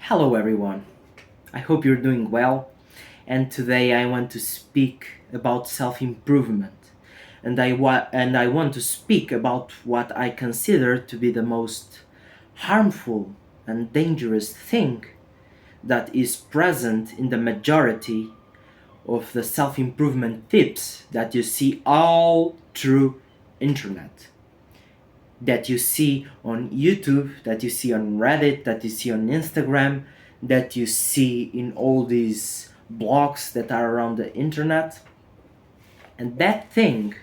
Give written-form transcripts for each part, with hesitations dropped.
Hello everyone. I hope you're doing well. And today I want to speak about self-improvement. And I want to speak about what I consider to be the most harmful and dangerous thing that is present in the majority of the self-improvement tips that you see all through internet, that you see on YouTube, that you see on Reddit, that you see on Instagram, that you see in all these blogs that are around the internet. And that thing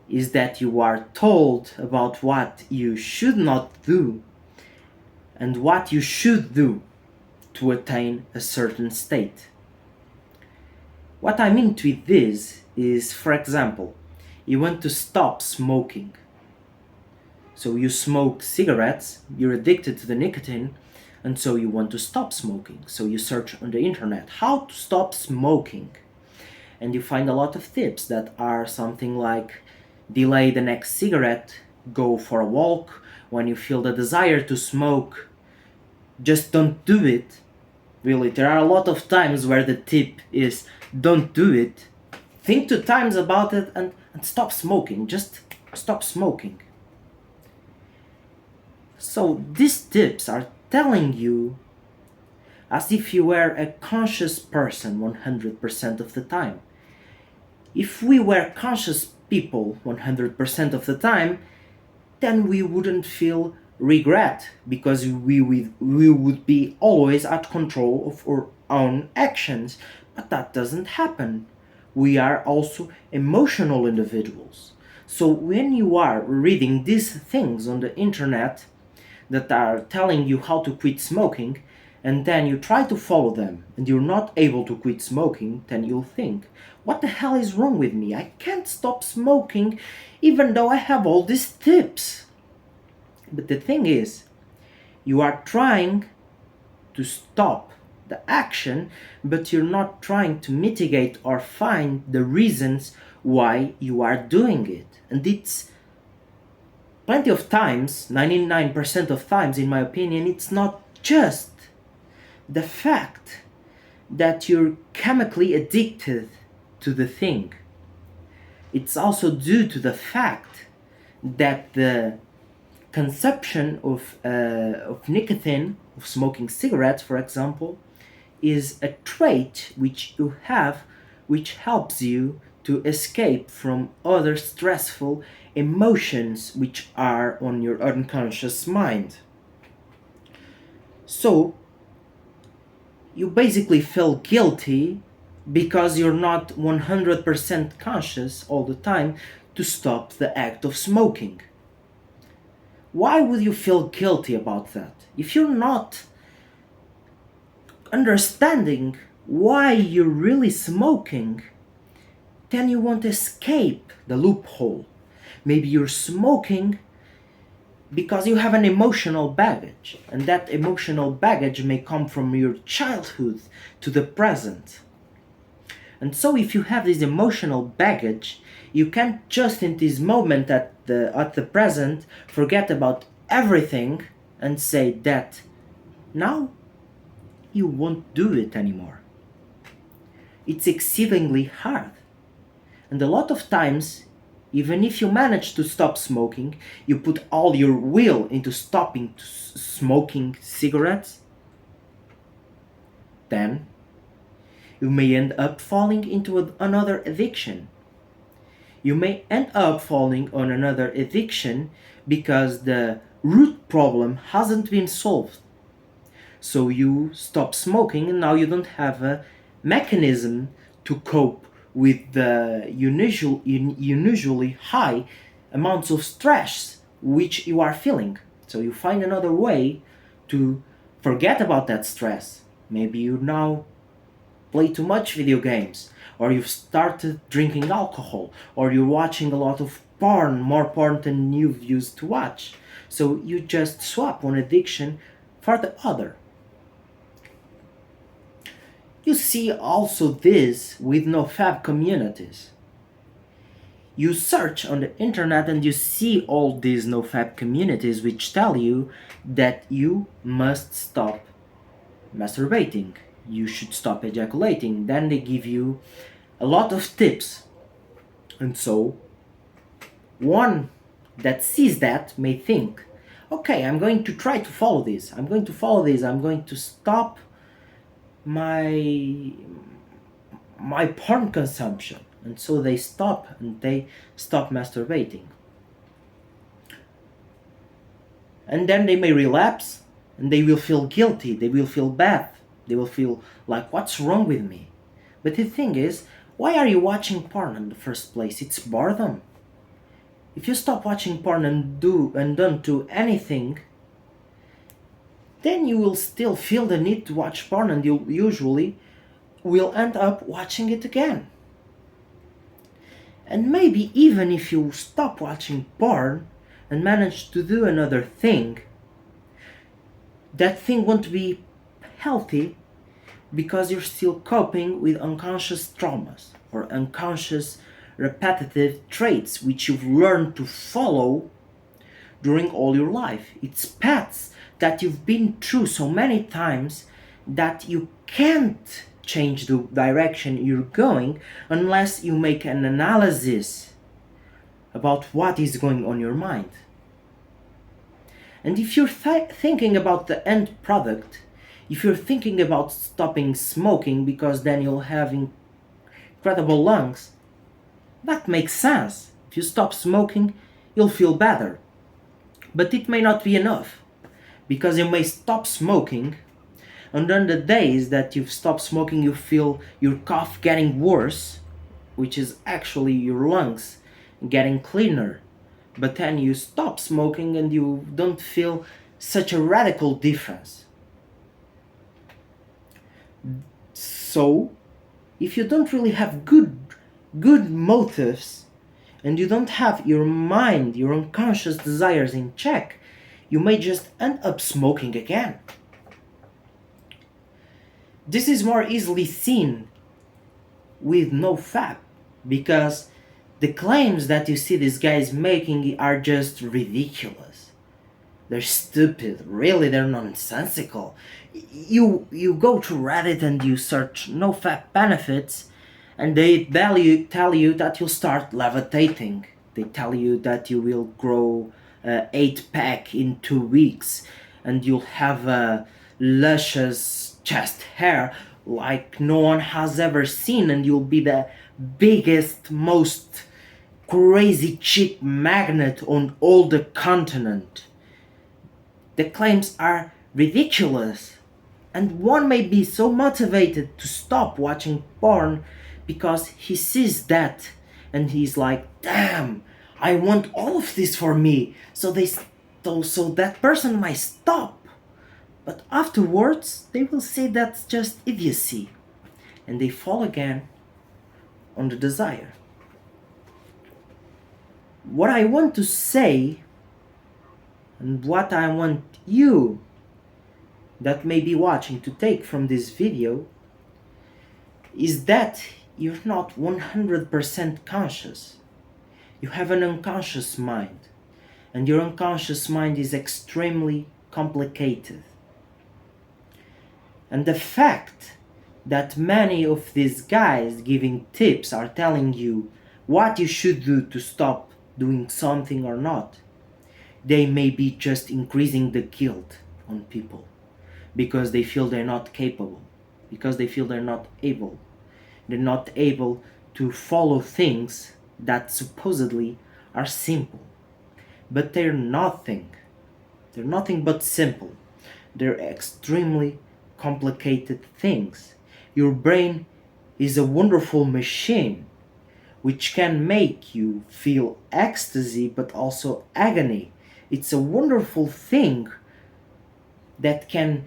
is that you are told about what you should not do and what you should do to attain a certain state. What I mean with this is, for example, you want to stop smoking. So you smoke cigarettes, you're addicted to the nicotine, and so you want to stop smoking. So you search on the internet how to stop smoking. And you find a lot of tips that are something like delay the next cigarette, go for a walk, when you feel the desire to smoke, just don't do it. Really, there are a lot of times where the tip is don't do it. Think 2 times about it and stop smoking. Just stop smoking. So these tips are telling you as if you were a conscious person 100% of the time. If we were conscious people 100% of the time, then we wouldn't feel regret because we would be always at control of our own actions. But that doesn't happen. We are also emotional individuals. So when you are reading these things on the internet, that are telling you how to quit smoking, and then you try to follow them and you're not able to quit smoking, then you'll think, what the hell is wrong with me? I can't stop smoking even though I have all these tips. But the thing is, you are trying to stop the action, but you're not trying to mitigate or find the reasons why you are doing it. And it's plenty of times, 99% of times in my opinion, it's not just the fact that you're chemically addicted to the thing. It's also due to the fact that the consumption of nicotine, of smoking cigarettes for example, is a trait which you have which helps you to escape from other stressful emotions which are on your unconscious mind. So, you basically feel guilty because you're not 100% conscious all the time to stop the act of smoking. Why would you feel guilty about that? If you're not understanding why you're really smoking, then you won't escape the loophole. Maybe you're smoking because you have an emotional baggage, and that emotional baggage may come from your childhood to the present. And so if you have this emotional baggage, you can't just in this moment at the present forget about everything and say that now you won't do it anymore. It's exceedingly hard. And a lot of times, even if you manage to stop smoking, you put all your will into stopping smoking cigarettes, then you may end up falling into another addiction. You may end up falling on another addiction because the root problem hasn't been solved. So you stop smoking and now you don't have a mechanism to cope with the unusually high amounts of stress which you are feeling. So you find another way to forget about that stress. Maybe you now play too much video games, or you've started drinking alcohol, or you're watching a lot of porn, more porn than you used to watch. So you just swap one addiction for the other. You see also this with nofab communities. You search on the internet and you see all these nofab communities which tell you that you must stop masturbating. You should stop ejaculating. Then they give you a lot of tips. And so, one that sees that may think, okay, I'm going to try to follow this. I'm going to follow this. I'm going to stop my porn consumption. And so they stop and they stop masturbating. And then they may relapse and they will feel guilty, they will feel bad, they will feel like, what's wrong with me? But the thing is, why are you watching porn in the first place? It's boredom. If you stop watching porn and don't do anything, then you will still feel the need to watch porn, and you usually will end up watching it again. And maybe even if you stop watching porn and manage to do another thing, that thing won't be healthy because you're still coping with unconscious traumas or unconscious repetitive traits which you've learned to follow during all your life. It's paths that you've been through so many times that you can't change the direction you're going unless you make an analysis about what is going on in your mind. And if you're thinking about the end product, if you're thinking about stopping smoking because then you'll have incredible lungs, that makes sense. If you stop smoking, you'll feel better. But it may not be enough, because you may stop smoking, and on the days that you've stopped smoking, you feel your cough getting worse, which is actually your lungs getting cleaner. But then you stop smoking and you don't feel such a radical difference. So, if you don't really have good motives, and you don't have your mind, your unconscious desires in check, you may just end up smoking again. This is more easily seen with NoFap, because the claims that you see these guys making are just ridiculous. They're stupid, really, they're nonsensical. You go to Reddit and you search NoFap benefits, and they tell you that you'll start levitating. They tell you that you will grow 8-pack in 2 weeks, and you'll have a luscious chest hair like no one has ever seen, and you'll be the biggest, most crazy chick magnet on all the continent. The claims are ridiculous, and one may be so motivated to stop watching porn because he sees that and he's like, damn, I want all of this for me. So that person might stop. But afterwards, they will say that's just idiocy, and they fall again on the desire. What I want to say, and what I want you that may be watching to take from this video, is that you're not 100% conscious. You have an unconscious mind, and your unconscious mind is extremely complicated. And the fact that many of these guys giving tips are telling you what you should do to stop doing something or not, they may be just increasing the guilt on people because they feel they're not capable, because they feel they're not able. They're not able to follow things that supposedly are simple. But they're nothing. They're nothing but simple. They're extremely complicated things. Your brain is a wonderful machine which can make you feel ecstasy but also agony. It's a wonderful thing that can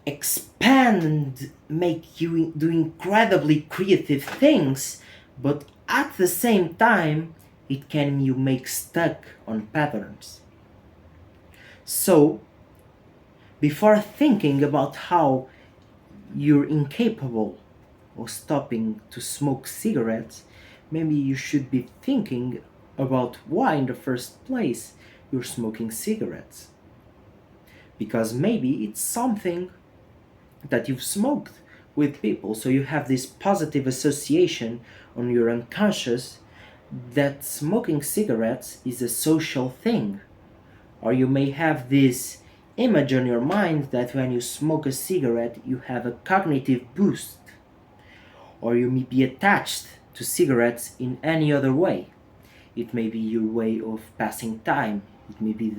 expand and make you do incredibly creative things, but at the same time it can you make stuck on patterns. So before thinking about how you're incapable of stopping to smoke cigarettes, maybe you should be thinking about why in the first place you're smoking cigarettes. Because maybe it's something that you've smoked with people. So you have this positive association on your unconscious that smoking cigarettes is a social thing. Or you may have this image on your mind that when you smoke a cigarette, you have a cognitive boost. Or you may be attached to cigarettes in any other way. It may be your way of passing time. It may be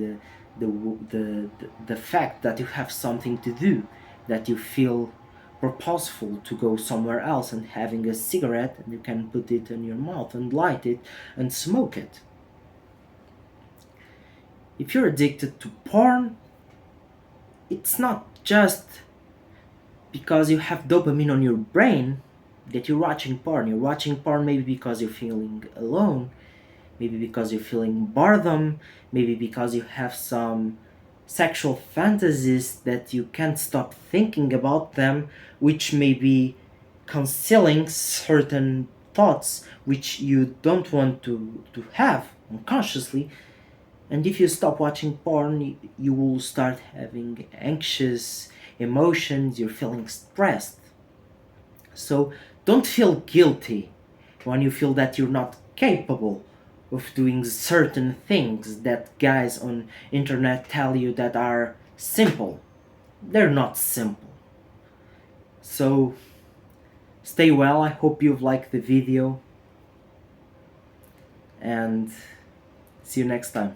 the fact that you have something to do, that you feel purposeful to go somewhere else and having a cigarette and you can put it in your mouth and light it and smoke it. If you're addicted to porn, it's not just because you have dopamine on your brain that you're watching porn. You're watching porn maybe because you're feeling alone, maybe because you're feeling boredom, maybe because you have some sexual fantasies that you can't stop thinking about them, which may be concealing certain thoughts which you don't want to have unconsciously. And if you stop watching porn, you will start having anxious emotions, you're feeling stressed. So don't feel guilty when you feel that you're not capable of doing certain things that guys on internet tell you that are simple. They're not simple. So stay well. I hope you've liked the video and see you next time.